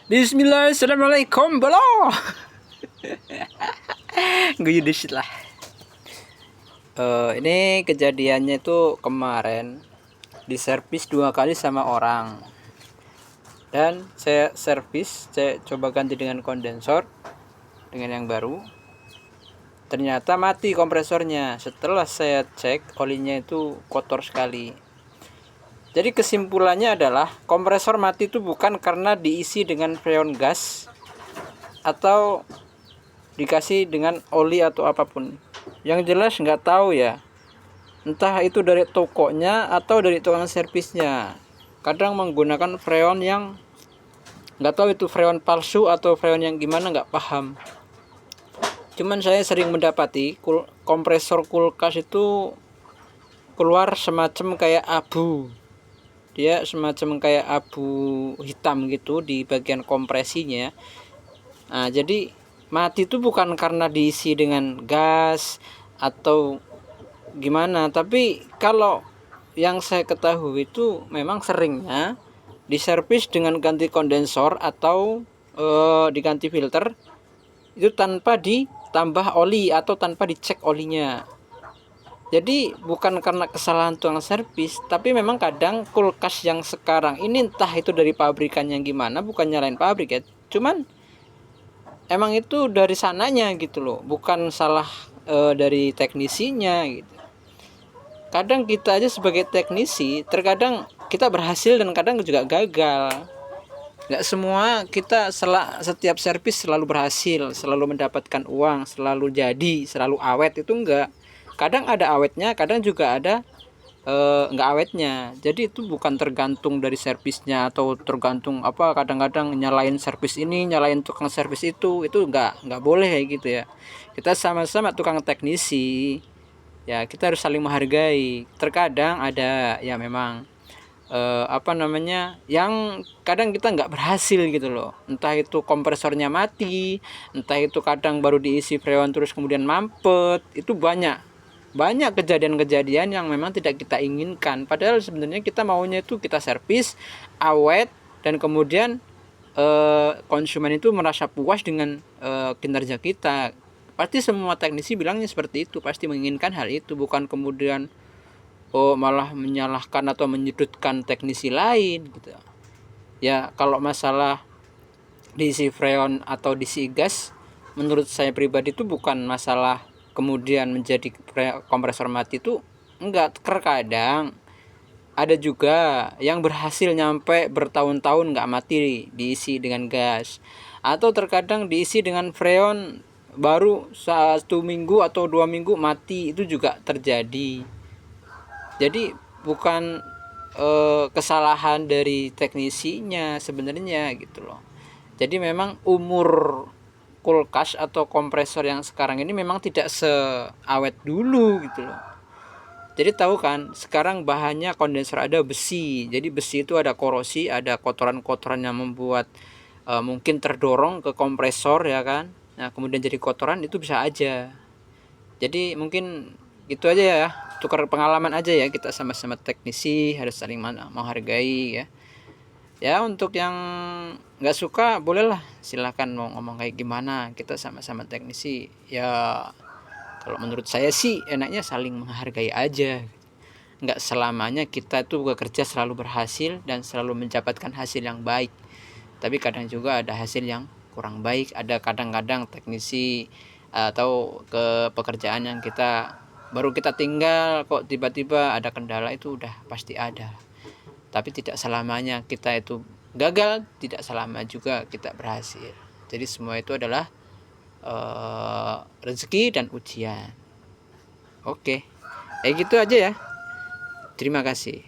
Bismillah, assalamualaikum, bolo. Gue shit lah. Ini kejadiannya itu kemarin di servis 2 kali sama orang. Dan saya coba ganti dengan kondensor dengan yang baru. Ternyata mati kompresornya. Setelah saya cek, olinya itu kotor sekali. Jadi kesimpulannya adalah kompresor mati itu bukan karena diisi dengan freon gas atau dikasih dengan oli atau apapun. Yang jelas nggak tahu ya, entah itu dari tokonya atau dari tukang servisnya. Kadang menggunakan freon yang nggak tahu itu freon palsu atau freon yang gimana, nggak paham. Cuman saya sering mendapati kompresor kulkas itu keluar semacam kayak abu. Dia semacam kayak abu hitam gitu di bagian kompresinya. Nah, jadi mati itu bukan karena diisi dengan gas atau gimana, tapi kalau yang saya ketahui itu memang seringnya diservis dengan ganti kondensor atau diganti filter itu tanpa ditambah oli atau tanpa dicek olinya. Jadi bukan karena kesalahan tukang servis, tapi memang kadang kulkas yang sekarang ini entah itu dari pabrikannya gimana, bukan nyalain pabrik ya. Cuman emang itu dari sananya gitu loh, bukan salah dari teknisinya gitu. Kadang kita aja sebagai teknisi, terkadang kita berhasil dan kadang juga gagal. Nggak semua kita setiap servis selalu berhasil, selalu mendapatkan uang, selalu jadi, selalu awet, itu enggak. Kadang ada awetnya, kadang juga ada nggak awetnya. Jadi itu bukan tergantung dari servisnya atau tergantung apa, kadang-kadang nyalain servis ini, nyalain tukang servis itu nggak boleh kayak gitu ya. Kita sama-sama tukang teknisi ya, kita harus saling menghargai. Terkadang ada ya memang yang kadang kita nggak berhasil gitu loh, entah itu kompresornya mati, entah itu kadang baru diisi freon terus kemudian mampet. Itu banyak kejadian-kejadian yang memang tidak kita inginkan, padahal sebenarnya kita maunya itu kita servis awet dan kemudian konsumen itu merasa puas dengan kinerja kita. Pasti semua teknisi bilangnya seperti itu, pasti menginginkan hal itu, bukan kemudian malah menyalahkan atau menyudutkan teknisi lain gitu. Ya kalau masalah diisi freon atau diisi gas, menurut saya pribadi itu bukan masalah kemudian menjadi kompresor mati itu enggak. Terkadang ada juga yang berhasil nyampe bertahun-tahun nggak mati diisi dengan gas, atau terkadang diisi dengan freon baru 1 minggu atau 2 minggu mati, itu juga terjadi. Jadi bukan kesalahan dari teknisinya sebenarnya gitu loh. Jadi memang umur kulkas atau kompresor yang sekarang ini memang tidak seawet dulu gitu loh. Jadi tahu kan, sekarang bahannya kondensor ada besi. Jadi besi itu ada korosi, ada kotoran-kotoran yang membuat mungkin terdorong ke kompresor ya kan. Nah, kemudian jadi kotoran, itu bisa aja. Jadi mungkin itu aja ya, tukar pengalaman aja ya, kita sama-sama teknisi harus saling menghargai ya. Ya untuk yang nggak suka bolehlah, silahkan mau ngomong kayak gimana, kita sama-sama teknisi ya. Kalau menurut saya sih enaknya saling menghargai aja. Nggak selamanya kita itu bekerja selalu berhasil dan selalu mendapatkan hasil yang baik, tapi kadang juga ada hasil yang kurang baik. Ada kadang-kadang teknisi atau ke pekerjaan yang baru kita tinggal kok tiba-tiba ada kendala, itu udah pasti ada. Tapi tidak selamanya kita itu gagal, tidak selama juga kita berhasil. Jadi semua itu adalah rezeki dan ujian. Oke, kayak gitu aja ya. Terima kasih.